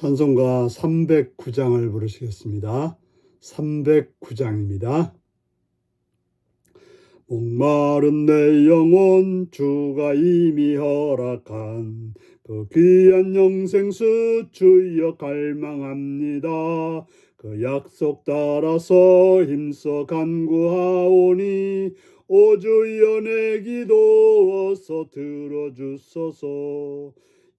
찬송가 309장을 부르시겠습니다. 309장입니다. 목마른 내 영혼 주가 이미 허락한 그 귀한 영생수 주여 갈망합니다. 그 약속 따라서 힘써 간구하오니 오 주여 내 기도 어서 들어주소서.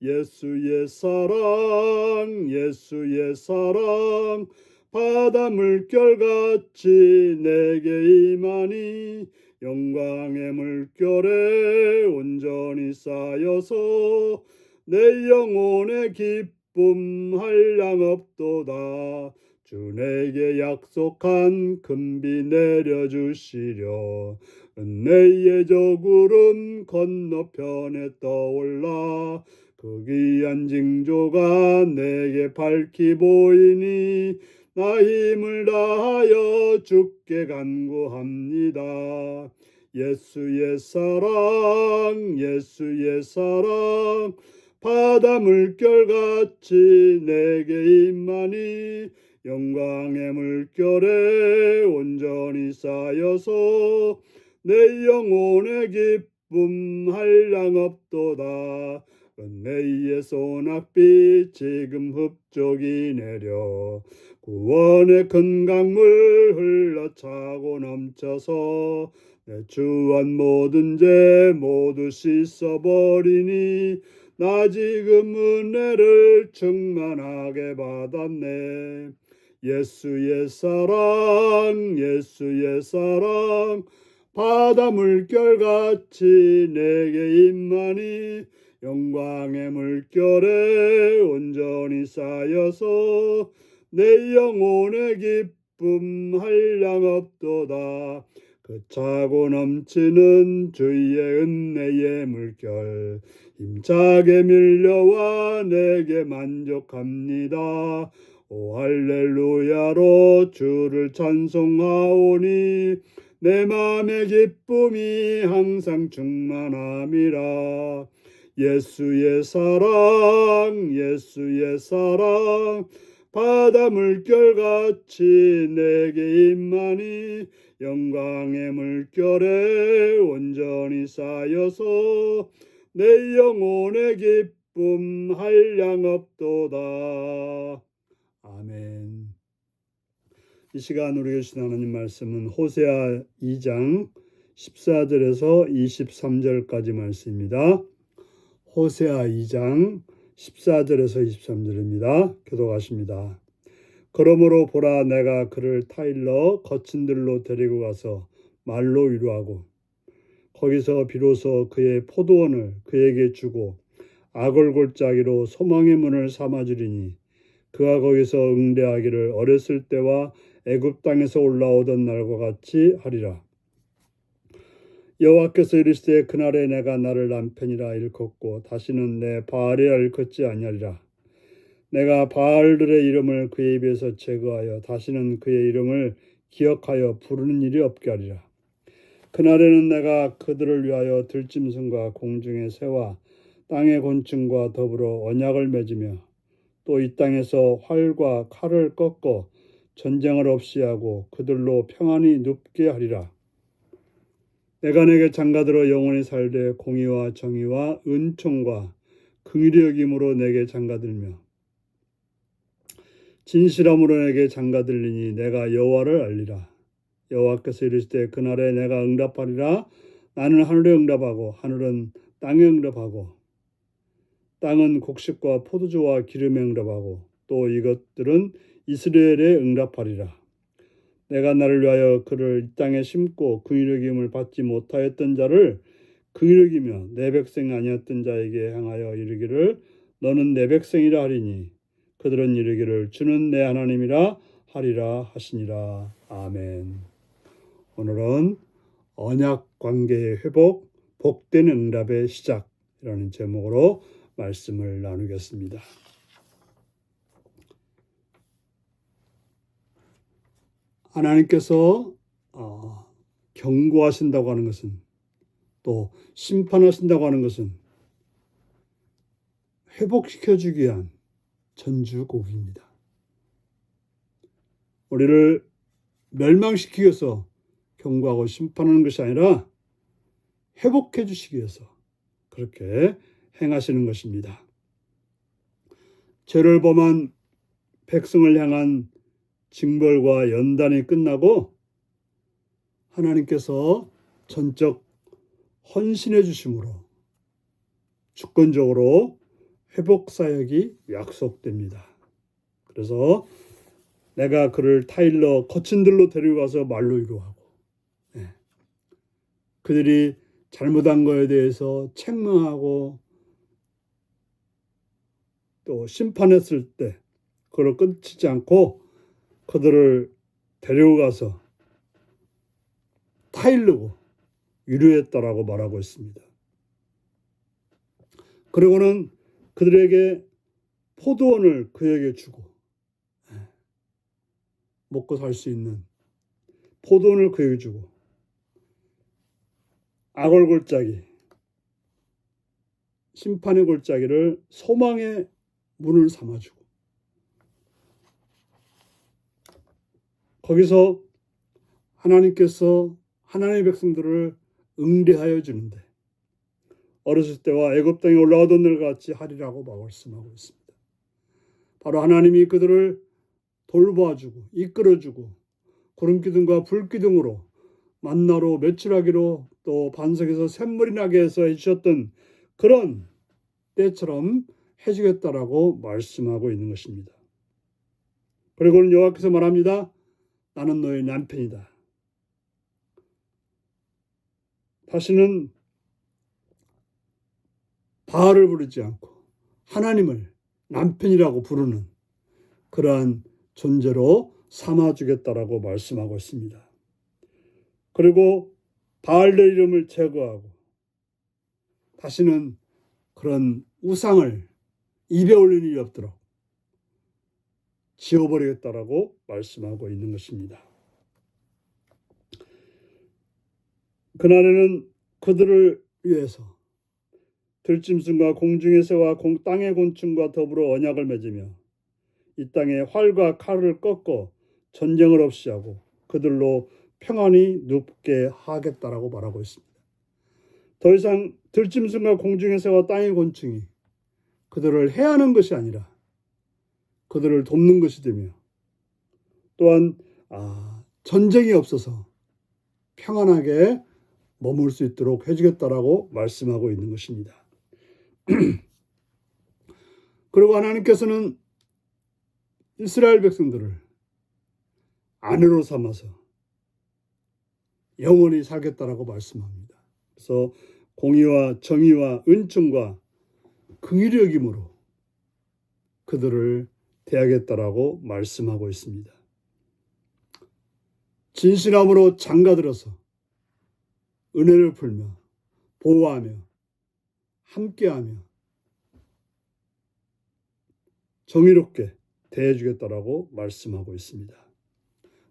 예수의 사랑 예수의 사랑 바다 물결같이 내게 임하니 영광의 물결에 온전히 쌓여서 내 영혼의 기쁨 한량없도다. 주 내게 약속한 금비 내려주시려 은혜의 저 구름 건너편에 떠올라 그 귀한 징조가 내게 밝히 보이니 나 힘을 다하여 주께 간구합니다. 예수의 사랑 예수의 사랑 바다 물결같이 내게 임하니 영광의 물결에 온전히 쌓여서 내 영혼의 기쁨 한량없도다. 은혜의 소낙비 지금 흡족이 내려 구원의 큰 강물 흘러차고 넘쳐서 내 주한 모든 죄 모두 씻어버리니 나 지금 은혜를 충만하게 받았네. 예수의 사랑 예수의 사랑 바다 물결같이 내게 임하니 영광의 물결에 온전히 쌓여서 내 영혼의 기쁨 한량없도다. 그 차고 넘치는 주의 은혜의 물결 힘차게 밀려와 내게 만족합니다. 오 할렐루야로 주를 찬송하오니 내 맘의 기쁨이 항상 충만함이라. 예수의 사랑 예수의 사랑 바다 물결같이 내게 임하니 영광의 물결에 온전히 쌓여서 내 영혼의 기쁨 한량없도다. 아멘. 이 시간 우리가 주신 하나님 말씀은 호세아 2장 14절에서 23절까지 말씀입니다. 호세아 2장 14절에서 23절입니다. 교독하십니다. 그러므로 보라 내가 그를 타일러 거친 들로 데리고 가서 말로 위로하고 거기서 비로소 그의 포도원을 그에게 주고 악을 골짜기로 소망의 문을 삼아주리니 그가 거기서 응대하기를 어렸을 때와 애굽 땅에서 올라오던 날과 같이 하리라. 여호와께서 이르시되 그날에 내가 나를 남편이라 일컫고 다시는 내 바알이라 일컫지 아니하리라. 내가 바알들의 이름을 그의 입에서 제거하여 다시는 그의 이름을 기억하여 부르는 일이 없게 하리라. 그날에는 내가 그들을 위하여 들짐승과 공중의 새와 땅의 곤충과 더불어 언약을 맺으며 또 이 땅에서 활과 칼을 꺾어 전쟁을 없이 하고 그들로 평안히 눕게 하리라. 내가 내게 장가들어 영원히 살되 공의와 정의와 은총과 긍휼히 여김으로 내게 장가들며 진실함으로 내게 장가들리니 내가 여호와를 알리라. 여호와께서 이르시되 그날에 내가 응답하리라. 나는 하늘에 응답하고 하늘은 땅에 응답하고 땅은 곡식과 포도주와 기름에 응답하고 또 이것들은 이스라엘에 응답하리라. 내가 나를 위하여 그를 이 땅에 심고 긍휼히 여김을 받지 못하였던 자를 긍휼히 여기며 내 백성 아니었던 자에게 향하여 이르기를 너는 내 백성이라 하리니 그들은 이르기를 주는 내 하나님이라 하리라 하시니라. 아멘. 오늘은 언약 관계의 회복, 복된 응답의 시작이라는 제목으로 말씀을 나누겠습니다. 하나님께서 경고하신다고 하는 것은 또 심판하신다고 하는 것은 회복시켜주기 위한 전주곡입니다. 우리를 멸망시키기 위해서 경고하고 심판하는 것이 아니라 회복해 주시기 위해서 그렇게 행하시는 것입니다. 죄를 범한 백성을 향한 징벌과 연단이 끝나고 하나님께서 전적 헌신해 주심으로 주권적으로 회복 사역이 약속됩니다. 그래서 내가 그를 타일러 거친들로 데려가서 말로 위로하고 그들이 잘못한 것에 대해서 책망하고 또 심판했을 때 그걸 끊치지 않고 그들을 데려가서 타일르고 위로했다라고 말하고 있습니다. 그리고는 그들에게 포도원을 그에게 주고 먹고 살 수 있는 포도원을 그에게 주고 악을 골짜기 심판의 골짜기를 소망의 문을 삼아주고 거기서 하나님께서 하나님의 백성들을 응대하여 주는데 어렸을 때와 애굽 땅에 올라오던 날 같이 하리라고 말씀하고 있습니다. 바로 하나님이 그들을 돌봐주고 이끌어주고 구름기둥과 불기둥으로 만나로 매출하기로 또 반석에서 샘물이 나게 해서 해주셨던 그런 때처럼 해주겠다라고 말씀하고 있는 것입니다. 그리고는 여호와께서 말합니다. 나는 너의 남편이다. 다시는 바알을 부르지 않고 하나님을 남편이라고 부르는 그러한 존재로 삼아주겠다라고 말씀하고 있습니다. 그리고 바알의 이름을 제거하고 다시는 그런 우상을 입에 올리는 일이 없도록 지워버리겠다라고 말씀하고 있는 것입니다. 그날에는 그들을 위해서 들짐승과 공중의 새와 땅의 곤충과 더불어 언약을 맺으며 이 땅에 활과 칼을 꺾어 전쟁을 없이 하고 그들로 평안히 눕게 하겠다라고 말하고 있습니다. 더 이상 들짐승과 공중의 새와 땅의 곤충이 그들을 해하는 것이 아니라 그들을 돕는 것이 되며 또한 전쟁이 없어서 평안하게 머물 수 있도록 해주겠다라고 말씀하고 있는 것입니다. 그리고 하나님께서는 이스라엘 백성들을 아내로 삼아서 영원히 살겠다라고 말씀합니다. 그래서 공의와 정의와 은총과 긍휼히 여김으로 그들을 대하겠다라고 말씀하고 있습니다. 진실함으로 장가들어서 은혜를 풀며 보호하며 함께하며 정의롭게 대해주겠다라고 말씀하고 있습니다.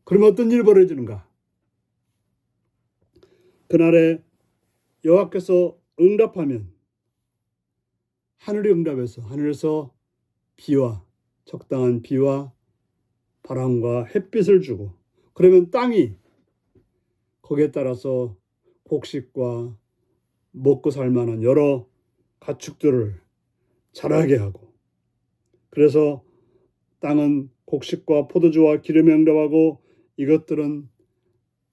그럼 어떤 일이 벌어지는가? 그날에 여호와께서 응답하면 하늘이 응답해서 하늘에서 비와 적당한 비와 바람과 햇빛을 주고 그러면 땅이 거기에 따라서 곡식과 먹고 살 만한 여러 가축들을 자라게 하고 그래서 땅은 곡식과 포도주와 기름에 응답하고 이것들은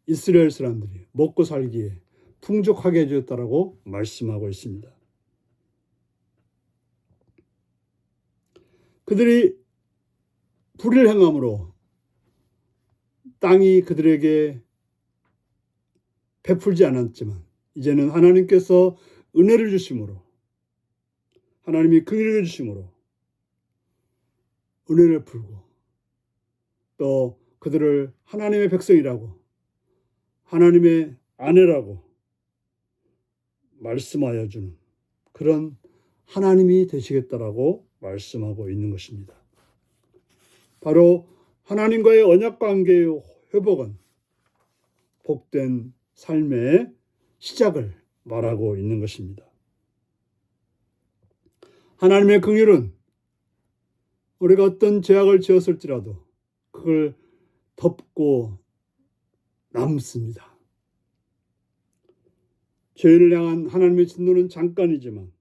이스라엘 사람들이 먹고 살기에 풍족하게 해주었다라고 말씀하고 있습니다. 그들이 불의를 행함으로 땅이 그들에게 베풀지 않았지만 이제는 하나님께서 은혜를 주심으로 하나님이 긍휼을 주심으로 은혜를 풀고 또 그들을 하나님의 백성이라고 하나님의 아내라고 말씀하여 주는 그런 하나님이 되시겠다라고 말씀하고 있는 것입니다. 바로 하나님과의 언약 관계의 회복은 복된 삶의 시작을 말하고 있는 것입니다. 하나님의 긍휼은 우리가 어떤 죄악을 지었을지라도 그걸 덮고 남습니다. 죄인을 향한 하나님의 진노는 잠깐이지만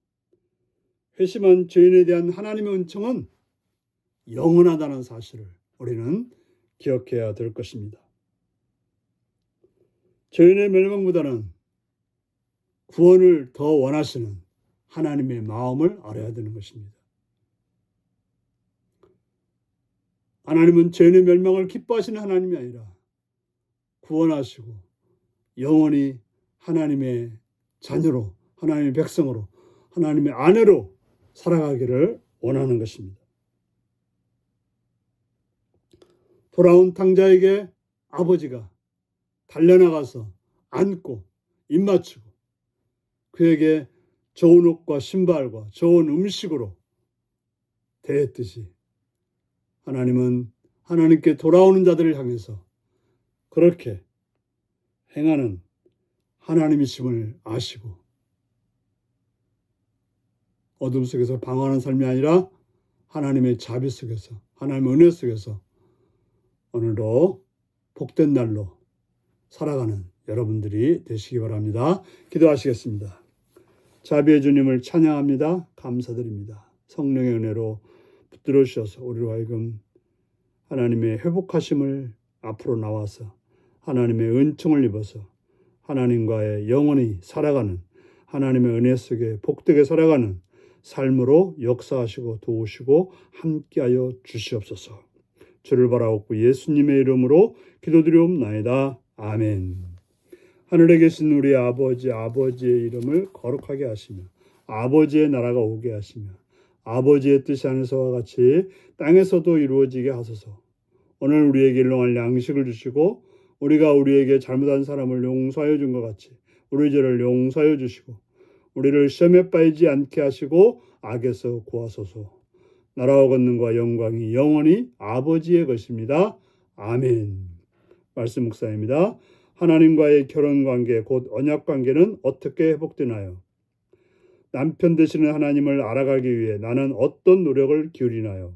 회심한 죄인에 대한 하나님의 은총은 영원하다는 사실을 우리는 기억해야 될 것입니다. 죄인의 멸망보다는 구원을 더 원하시는 하나님의 마음을 알아야 되는 것입니다. 하나님은 죄인의 멸망을 기뻐하시는 하나님이 아니라 구원하시고 영원히 하나님의 자녀로, 하나님의 백성으로, 하나님의 아내로 살아가기를 원하는 것입니다. 돌아온 탕자에게 아버지가 달려나가서 안고 입맞추고 그에게 좋은 옷과 신발과 좋은 음식으로 대했듯이 하나님은 하나님께 돌아오는 자들을 향해서 그렇게 행하는 하나님이심을 아시고 어둠 속에서 방황하는 삶이 아니라 하나님의 자비 속에서, 하나님의 은혜 속에서 오늘도 복된 날로 살아가는 여러분들이 되시기 바랍니다. 기도하시겠습니다. 자비의 주님을 찬양합니다. 감사드립니다. 성령의 은혜로 붙들어 주셔서 우리로 하여금 하나님의 회복하심을 앞으로 나와서 하나님의 은총을 입어서 하나님과의 영원히 살아가는 하나님의 은혜 속에 복되게 살아가는 삶으로 역사하시고 도우시고 함께하여 주시옵소서. 주를 바라옵고 예수님의 이름으로 기도드리옵나이다. 아멘. 하늘에 계신 우리 아버지, 아버지의 이름을 거룩하게 하시며 아버지의 나라가 오게 하시며 아버지의 뜻이 하늘에서와 같이 땅에서도 이루어지게 하소서. 오늘 우리에게 일용할 양식을 주시고 우리가 우리에게 잘못한 사람을 용서하여 준 것 같이 우리 죄를 용서하여 주시고 우리를 시험에 빠지지 않게 하시고 악에서 구하소서. 나라와 권능과 영광이 영원히 아버지의 것입니다. 아멘. 말씀 묵상입니다. 하나님과의 결혼관계 곧 언약관계는 어떻게 회복되나요? 남편 되시는 하나님을 알아가기 위해 나는 어떤 노력을 기울이나요?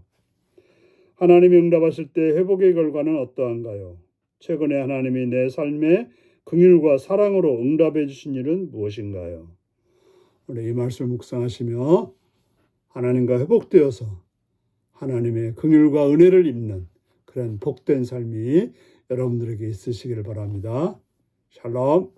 하나님이 응답하실 때 회복의 결과는 어떠한가요? 최근에 하나님이 내 삶에 긍휼과 사랑으로 응답해 주신 일은 무엇인가요? 우리 이 말씀을 묵상하시며 하나님과 회복되어서 하나님의 긍휼과 은혜를 입는 그런 복된 삶이 여러분들에게 있으시기를 바랍니다. 샬롬.